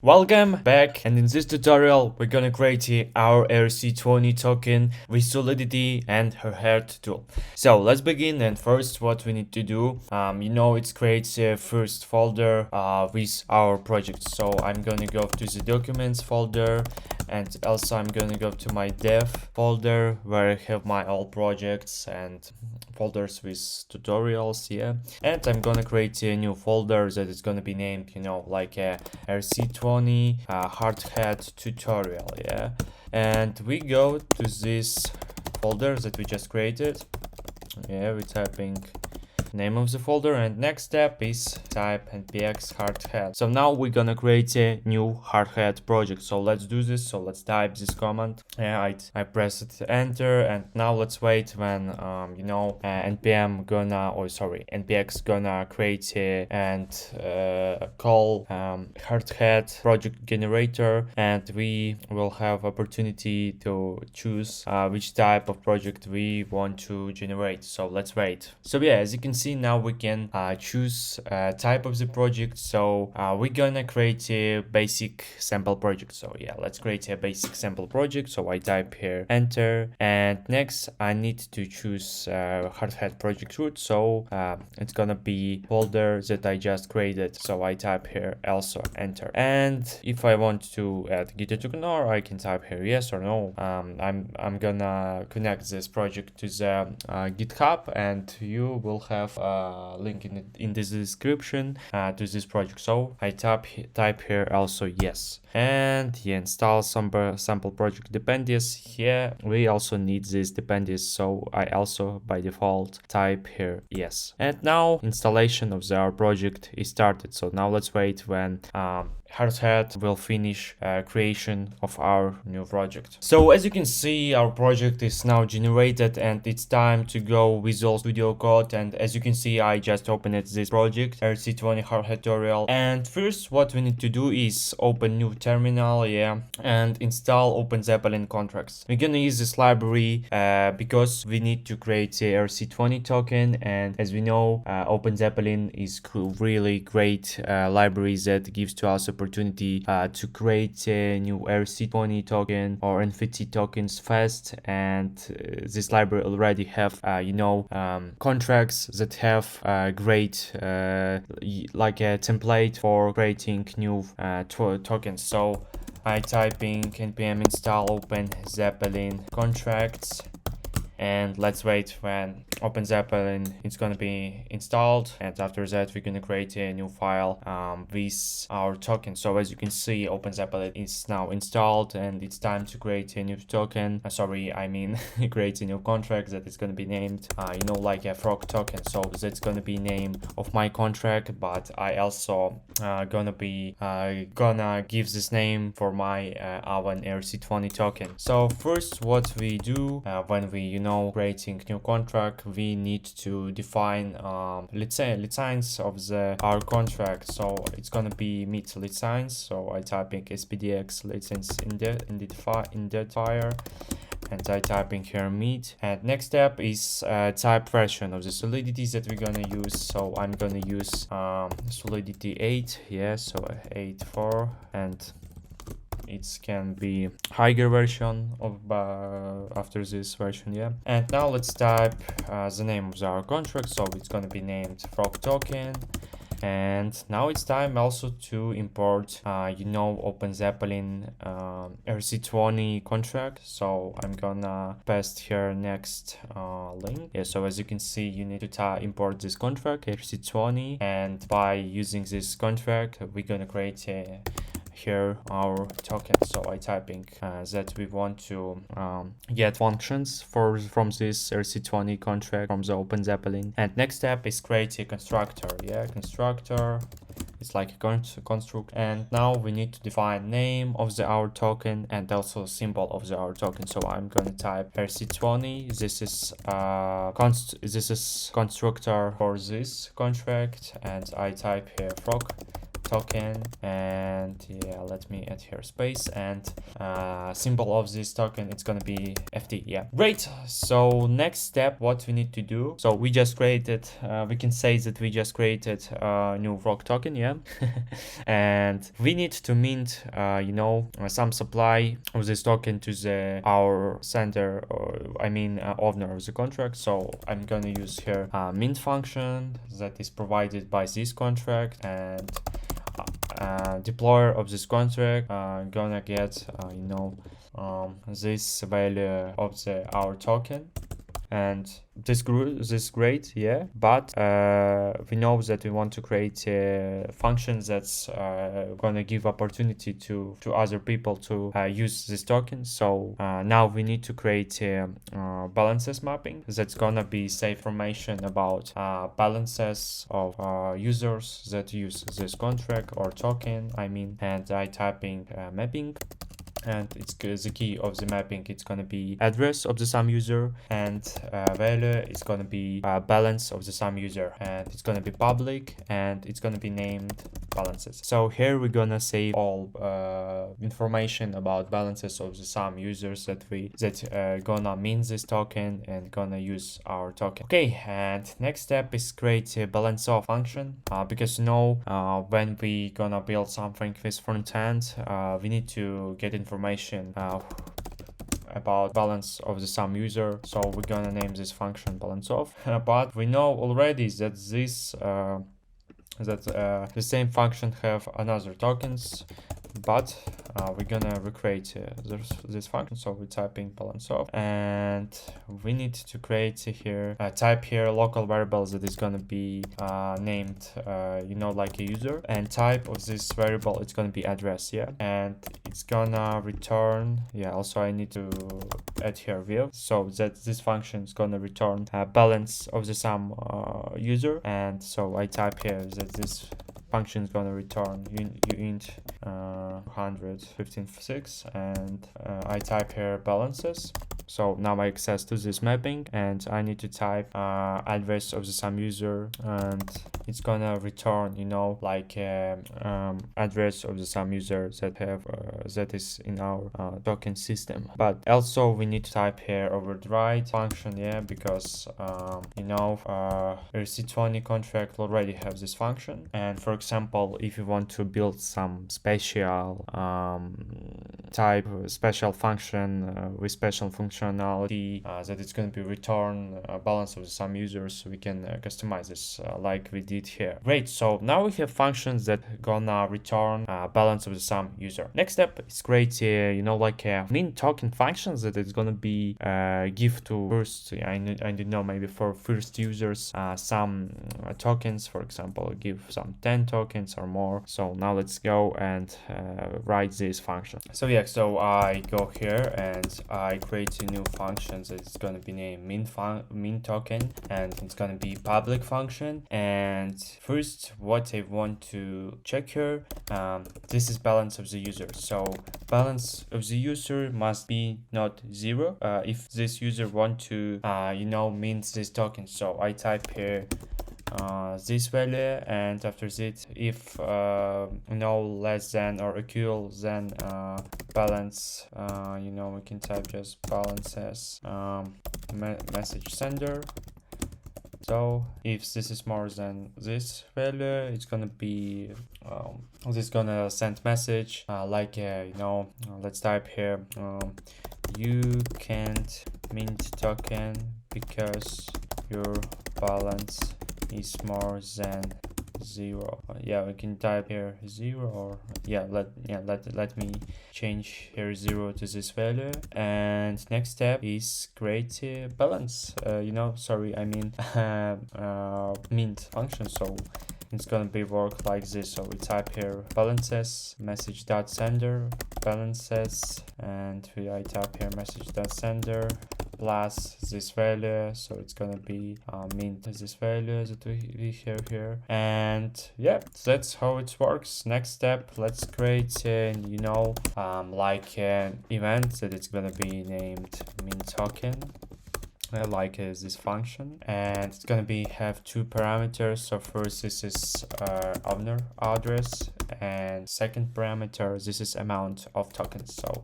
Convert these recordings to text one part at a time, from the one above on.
Welcome back, and in this tutorial we're gonna create our ERC20 token with Solidity and Hardhat tool. So let's begin, and first what we need to do, it's create a first folder with our project. So I'm gonna go to the documents folder, and also I'm gonna go to my dev folder where I have my all projects and folders with tutorials, and I'm gonna create a new folder that is gonna be named, like a ERC20 Hardhat tutorial, and we go to this folder that we just created. We're typing name of the folder, and next step is type npx hardhat. So now we're gonna create a new hardhat project. So let's do this. So let's type this command. I press it enter, and now let's wait when npx gonna create and call hardhat project generator, and we will have opportunity to choose which type of project we want to generate. So let's wait. So as you can see, now we can choose type of the project. So we're gonna create a basic sample project. So let's create a basic sample project. So I type here enter, and next I need to choose hardhat project root. So it's gonna be folder that I just created. So I type here also enter, and if I want to add git token, or I can type here yes or no. I'm gonna connect this project to the GitHub, and you will have a link in this description to this project. So I type here also yes, and install some sample project dependencies. Here we also need this dependencies, so I also by default type here yes, and now installation of our project is started. So now let's wait when Hardhat will finish creation of our new project. So as you can see, our project is now generated, and it's time to go Visual Studio Code. And as you can see, I just opened this project ERC20 Hardhat tutorial, and first what we need to do is open new terminal, and install OpenZeppelin contracts. We're gonna use this library because we need to create a ERC20 token, and as we know, OpenZeppelin is really great library that gives to us opportunity to create a new ERC20 token or NFT tokens fast. And this library already have contracts that have great like a template for creating new tokens. So I typing npm install OpenZeppelin contracts, and let's wait when OpenZeppelin is gonna be installed, and after that we're gonna create a new file with our token. So as you can see, OpenZeppelin is now installed, and it's time to create a new token. Create a new contract that is gonna be named like a frog token. So that's gonna be name of my contract, but I also gonna give this name for my our ERC20 token. So first what we do when we creating new contract, we need to define let's say license of our contract. So it's gonna be meet license. So I typing spdx license identifier, and I typing here meet, and next step is type version of the Solidity that we're gonna use. So I'm gonna use Solidity 8, so 8.4, and it can be higher version of after this version, and now let's type the name of our contract. So it's gonna be named frog token, and now it's time also to import OpenZeppelin ERC20 contract. So I'm gonna paste here next link. So as you can see, you need to import this contract ERC20, and by using this contract we're gonna create here our token. So I typing that we want to get functions from this ERC20 contract from the OpenZeppelin, and next step is create a constructor. Constructor, it's like a construct, and now we need to define name of our token and also symbol of our token. So I'm gonna type ERC20. This is constructor for this contract, and I type here frog token, and yeah, let me add here space, and symbol of this token, it's gonna be FT. Yeah, great. So next step, what we need to do, so we just created, we can say that we just created a new rock token, yeah. And we need to mint some supply of this token to our sender, or I mean owner of the contract. So I'm gonna use here a mint function that is provided by this contract, and deployer of this contract gonna get this value of our token. And this is great, yeah, but we know that we want to create a function that's gonna give opportunity to other people to use this token. So now we need to create a balances mapping that's gonna be save information about balances of users that use this contract or token, I mean, and I typing mapping. And it's the key of the mapping, it's gonna be address of the sum user, and value is gonna be balance of the sum user, and it's gonna be public, and it's gonna be named balances. So here we're gonna save all information about balances of the sum users that gonna mint this token and gonna use our token. Okay, and next step is create a balance of function, because when we gonna build something with front end, we need to get information about balance of the sum user. So we're gonna name this function balance of. But we know already that the same function have another tokens, but we're gonna recreate this function. So we're typing balance of, and we need to create here type here local variable that is gonna be named like a user, and type of this variable, it's gonna be address, yeah, and it's gonna return, yeah, also I need to add here view, so that this function is gonna return balance of the sum user. And so I type here that this function is gonna return int 115.6, and I type here balances. So now I access to this mapping, and I need to type address of the sum user, and it's gonna return address of the sum user that is in our token system. But also we need to type here override function, yeah, because ERC20 contract already have this function. And for example, if you want to build some special special function with special functionality that it's going to be return balance of the sum users, we can customize this like we did here. Great, so now we have functions that gonna return balance of the sum user. Next step is create a mint token functions that is gonna be give to first, I don't know, maybe for first users some tokens, for example, give some 10 tokens or more. So now let's go and write this function. So yeah, so I go here and I create a new function that is going to be named mint token, and it's going to be public function. And first, what I want to check here, this is balance of the user. So balance of the user must be not 0 if this user want to mint this token. So I type here this value, and after that, if no less than or equal than balance, we can type just balances message sender. So if this is more than this value, it's gonna be this gonna send message let's type here you can't mint token because your balance is more than 0. Yeah, we can type here 0, or let me change here 0 to this value. And next step is create a balance mint function. So it's gonna be work like this. So we type here balances message dot sender balances, and I type here message dot sender plus this value. So it's gonna be mint this value that we have here. And yeah, that's how it works. Next step, let's create an event that it's gonna be named mint token. this function, and it's gonna be have two parameters. So first, this is owner address, and second parameter, this is amount of tokens. So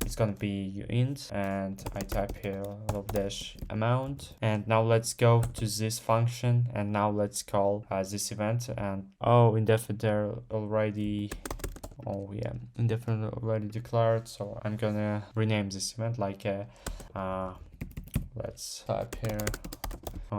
it's gonna be uint, and I type here dash amount. And now let's go to this function, and now let's call this event. And indefinite already. Oh yeah, indefinite already declared. So I'm gonna rename this event like let's type here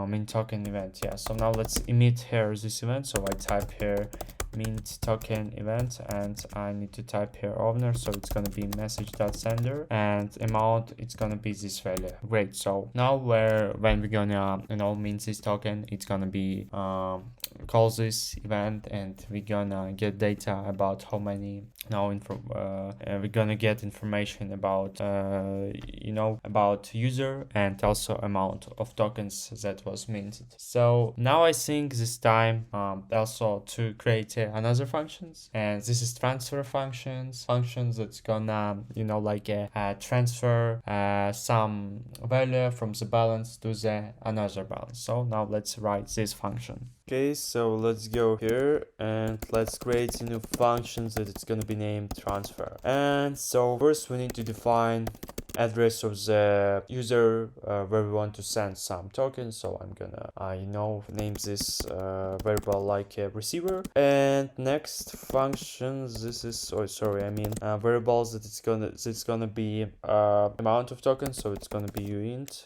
mint token event. Yeah, so now let's emit here this event. So I type here mint token event, and I need to type here owner, so it's gonna be message.sender, and amount, it's gonna be this value. Great. So now when we're gonna mint this token, it's gonna be call this event, and we're gonna get data about how many we're gonna get information about about user, and also amount of tokens that was minted. So now I think this time also to create another functions, and this is transfer functions that's gonna transfer some value from the balance to the another balance. So now let's write this function. Okay, so let's go here and let's create a new function that it's gonna be named transfer. And so first we need to define address of the user where we want to send some tokens. So I'm gonna name this variable like a receiver. And next functions, this is variables that it's gonna be amount of tokens. So it's gonna be uint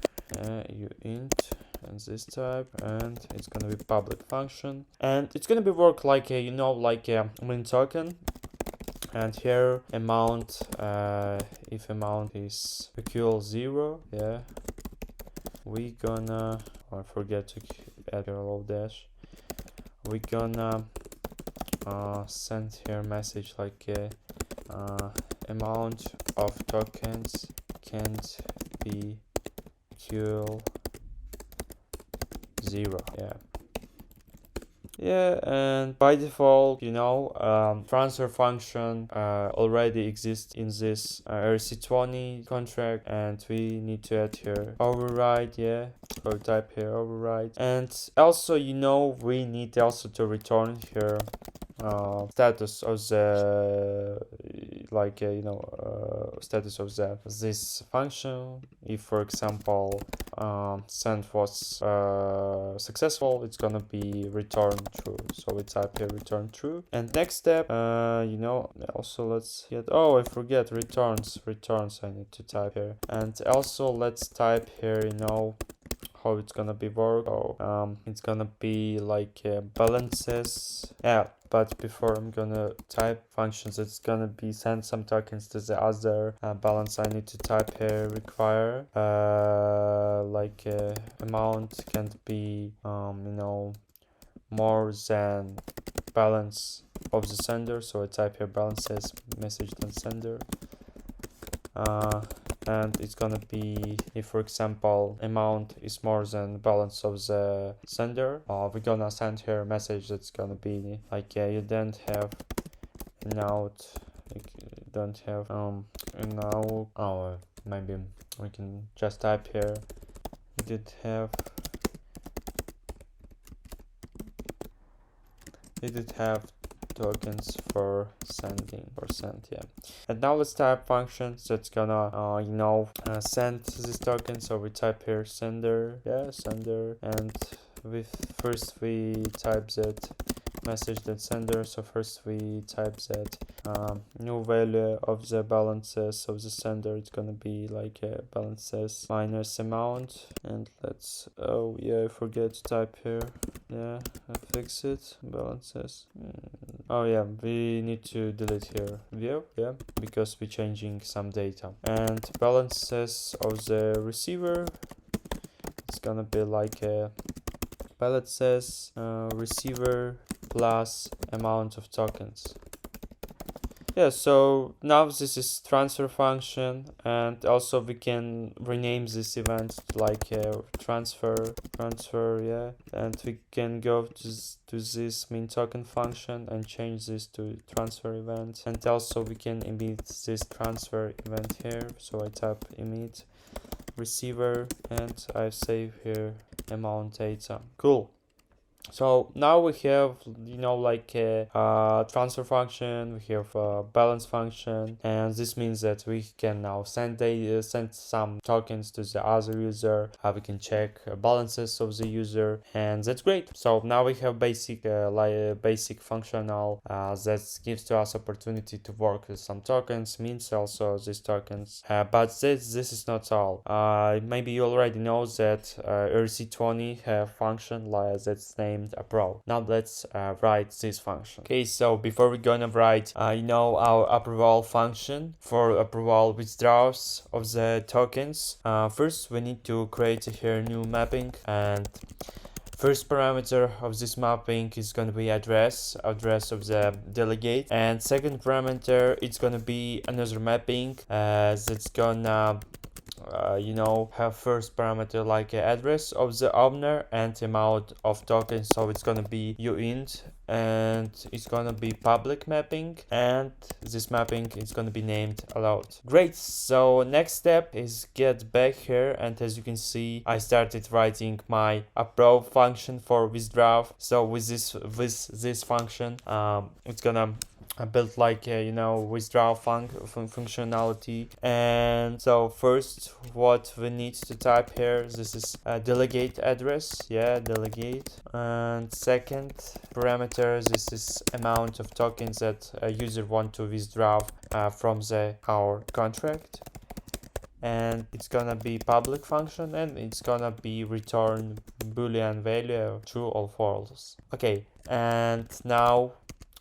and this type, and it's gonna be public function, and it's gonna be work like a mint token. And here amount, if amount is equal 0, yeah, we gonna, I forget to add a low dash, we gonna send here message like amount of tokens can't be equal 0. Yeah, and by default, transfer function already exists in this ERC20 contract, and we need to add here override. Yeah, so type here override, and also we need also to return here status of the status of this function. If for example send was successful, it's gonna be returned true. So we type here return true. And next step, also let's get, I forget returns I need to type here. And also let's type here how it's gonna be work. It's gonna be like balances. Yeah, but before I'm gonna type functions that's gonna be send some tokens to the other balance, I need to type here require amount can't be more than balance of the sender. So I type here balances message.sender. And it's gonna be, if for example amount is more than balance of the sender, we're gonna send here a message that's gonna be like you don't have maybe we can just type here you did have tokens for sending or sent. Yeah, and now let's type functions that's gonna send this token. So we type here sender, and first we type that message.sender. So first we type that new value of the balances of the sender. It's gonna be like balances minus amount, and let's I forget to type here. Yeah, I fix it. Balances. We need to delete here view, because we're changing some data. And balances of the receiver, it's gonna be like balances receiver plus amount of tokens. Yeah, so now this is transfer function, and also we can rename this event like transfer, yeah, and we can go to this mint token function and change this to transfer event, and also we can emit this transfer event here. So I type emit receiver, and I save here amount data. Cool. So now we have, like a transfer function, we have a balance function, and this means that we can now send some tokens to the other user. We can check balances of the user, and that's great. So now we have basic functional that gives to us opportunity to work with some tokens, means also these tokens. But this is not all. Maybe you already know that ERC20 have function that's named approve. Now let's write this function. Okay, so before we're gonna write our approval function for approval withdrawals of the tokens, first we need to create here new mapping, and first parameter of this mapping is going to be address of the delegate, and second parameter it's going to be another mapping that's gonna have first parameter like address of the owner and amount of tokens, so it's gonna be uint, and it's gonna be public mapping, and this mapping is gonna be named allowed. Great. So next step is get back here, and as you can see, I started writing my approve function for withdraw. So with this function, it's gonna built like withdraw functionality. And so first what we need to type here, this is delegate address, delegate, and second parameter, this is amount of tokens that a user want to withdraw from our contract, and it's gonna be public function, and it's gonna be return boolean value true or false. Okay, and now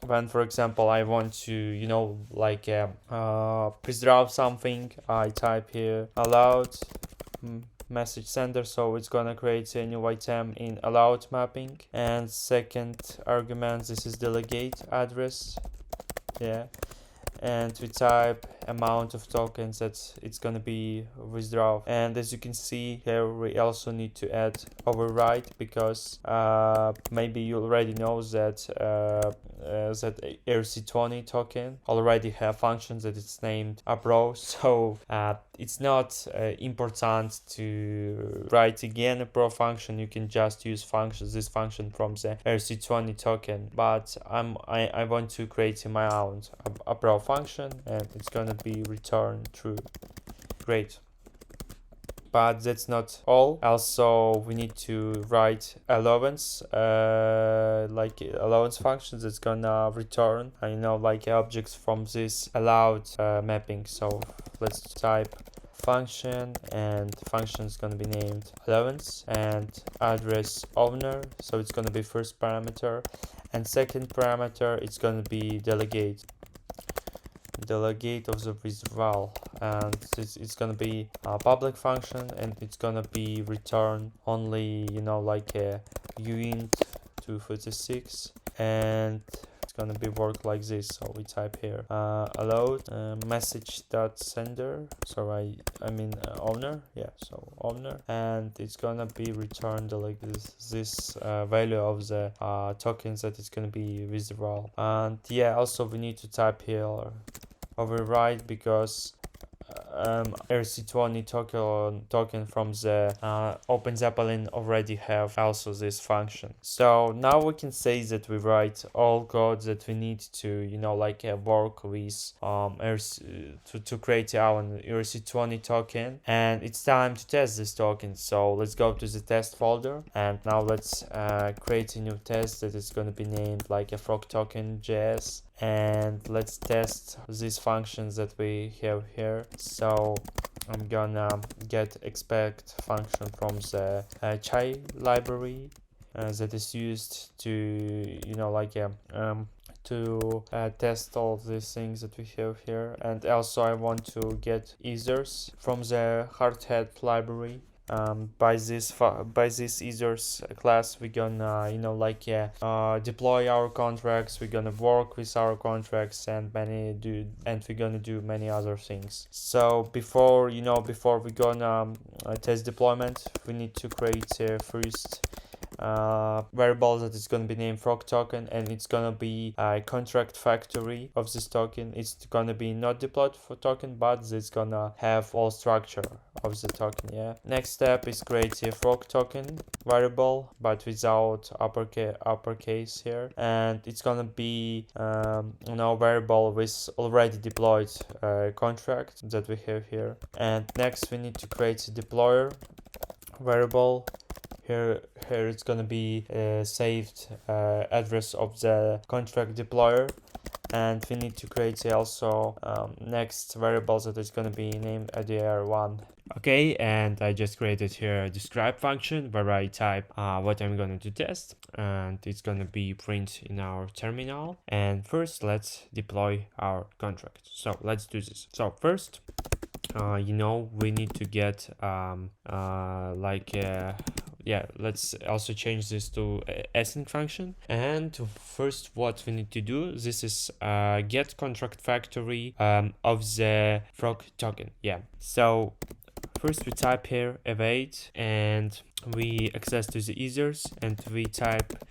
when, for example, I want to withdraw something, I type here allowed message sender, so it's gonna create a new item in allowed mapping, and second argument, this is delegate address, and we type amount of tokens that it's gonna be withdraw. And as you can see here, we also need to add override, because maybe you already know that that ERC20 token already have functions that it's named approve, so it's not important to write again a pro function. You can just use this function from the ERC20 token, but I want to create my own approve function, and it's gonna be return true. Great. But that's not all. Also, we need to write allowance, allowance functions that's gonna return objects from this allowed mapping. So let's type function, and function is going to be named allowance, and address owner, so it's going to be first parameter, and second parameter it's going to be delegate of the withdrawal, and it's going to be a public function, and it's going to be return only a uint 236, and it's gonna be work like this. So we type here allowed message dot sender, so I mean owner, so owner, and it's gonna be returned like this value of the tokens that it's gonna be withdrawal. And also we need to type here override, because ERC20 token from the OpenZeppelin already have also this function. So now we can say that we write all code that we need to work with to create our ERC20 token, and it's time to test this token. So let's go to the test folder, and now let's create a new test that is going to be named like a frog token JS, and let's test these functions that we have here. So I'm gonna get expect function from the chai library that is used to test all these things that we have here. And also I want to get users from the Hardhat library. By this users class, we're gonna deploy our contracts, we're gonna work with our contracts, and we're gonna do many other things. So before we're gonna test deployment, we need to create first variable that is going to be named frog token, and it's going to be a contract factory of this token. It's going to be not deployed for token, but it's going to have all structure of the token. Yeah. Next step is create a frog token variable, but without uppercase here, and it's gonna be variable with already deployed contract that we have here. And next we need to create a deployer variable. Here it's gonna be saved address of the contract deployer, and we need to create also next variable that is gonna be named ADR1. Okay, and I just created here a describe function where I type what I'm going to test, and it's going to be print in our terminal. And first, let's deploy our contract. So let's do this. So first, we need to get let's also change this to async function. And first, what we need to do, this is get contract factory of the frog token. Yeah, so first we type here await, and we access to the users, and we type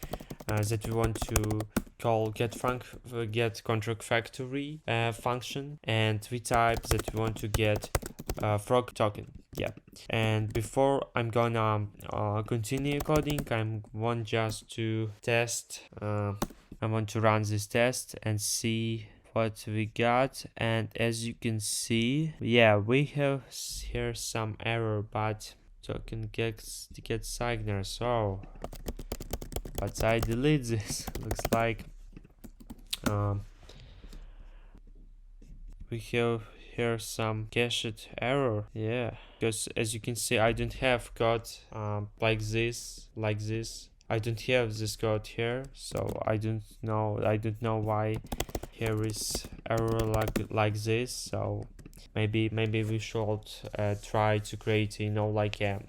that we want to call get contract factory function, and we type that we want to get frog token. Yeah, and before I'm gonna continue coding, I want just to test. I want to run this test and see what we got. And as you can see, yeah, we have here some error, but token gets signal. So but I delete this. Looks like we have here some cached error. Yeah, because as you can see, I don't have code like this. I don't have this code here, so I don't know why here is error like this. So maybe we should try to create like a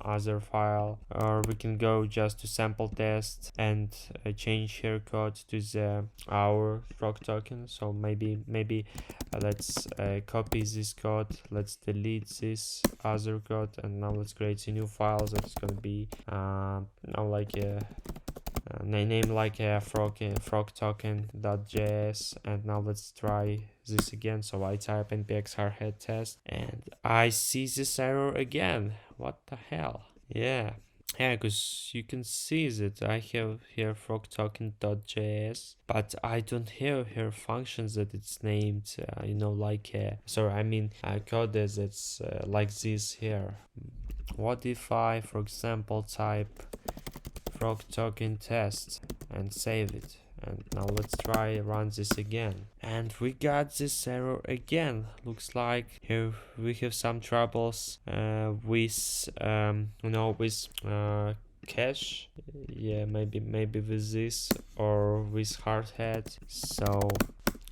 other file, or we can go just to sample test and change here code to the our frog token. So maybe let's copy this code, let's delete this other code, and now let's create a new file that is going to be like a name like a frog token.js. And now let's try this again. So I type npx hardhat test, and I see this error again. What the hell? Yeah, because you can see that I have here frog token.js, but I don't have here functions that it's named code that's like this here. What if I, for example, type frog token test and save it? And now let's try run this again, and we got this error again. Looks like here we have some troubles with cache. Yeah, maybe with this or with Hardhat. So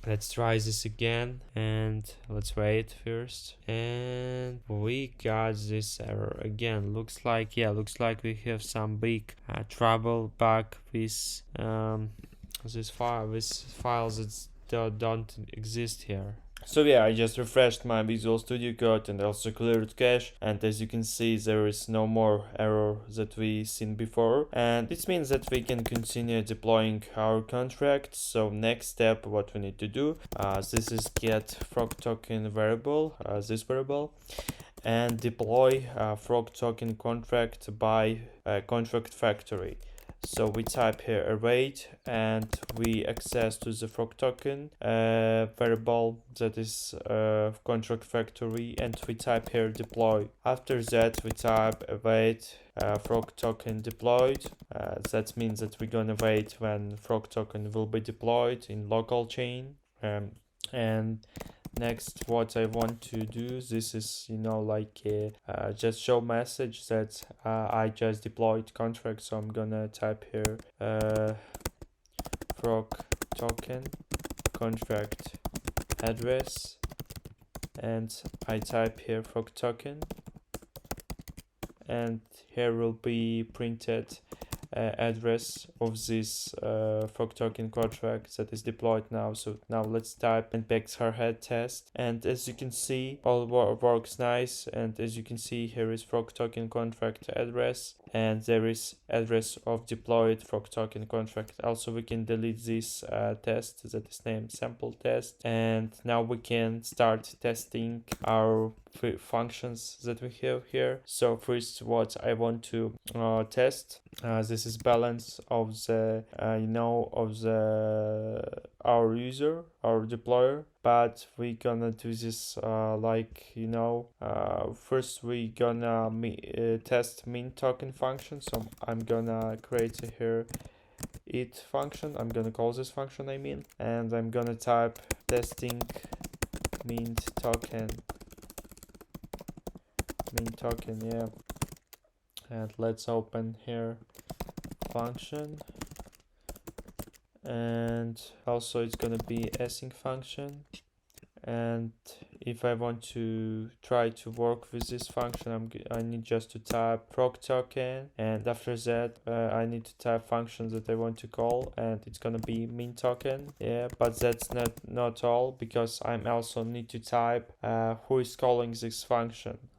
let's try this again, and let's wait first. And we got this error again. Looks like we have some big trouble back with this file, with files that don't exist here. So yeah, I just refreshed my Visual Studio Code and also cleared cache, and as you can see, there is no more error that we seen before, and this means that we can continue deploying our contract. So next step, what we need to do, this is get frog token variable, this variable, and deploy frog token contract by contract factory. So we type here await, and we access to the frog token variable that is contract factory, and we type here deploy. After that we type await frog token deployed. That means that we're gonna wait when frog token will be deployed in local chain. And next, what I want to do, this is just show message that I just deployed contract. So I'm gonna type here frog token contract address, and I type here frog token, and here will be printed address of this frog token contract that is deployed now. So now let's type npx hardhat test, and as you can see, all works nice. And as you can see, here is frog token contract address, and there is address of deployed frog token contract. Also, we can delete this test that is named sample test, and now we can start testing our functions that we have here. So first, what I want to test, this is balance of the of the our user, our deployer. But we gonna do this first we gonna test min token function. So I'm gonna create here it function. I'm gonna call this function and I'm gonna type testing mint token, yeah. And let's open here function, and also it's gonna be async function. And if I want to try to work with this function, I need just to type proc token, and after that I need to type functions that I want to call, and it's gonna be min token. Yeah, but that's not all, because I'm also need to type who is calling this function.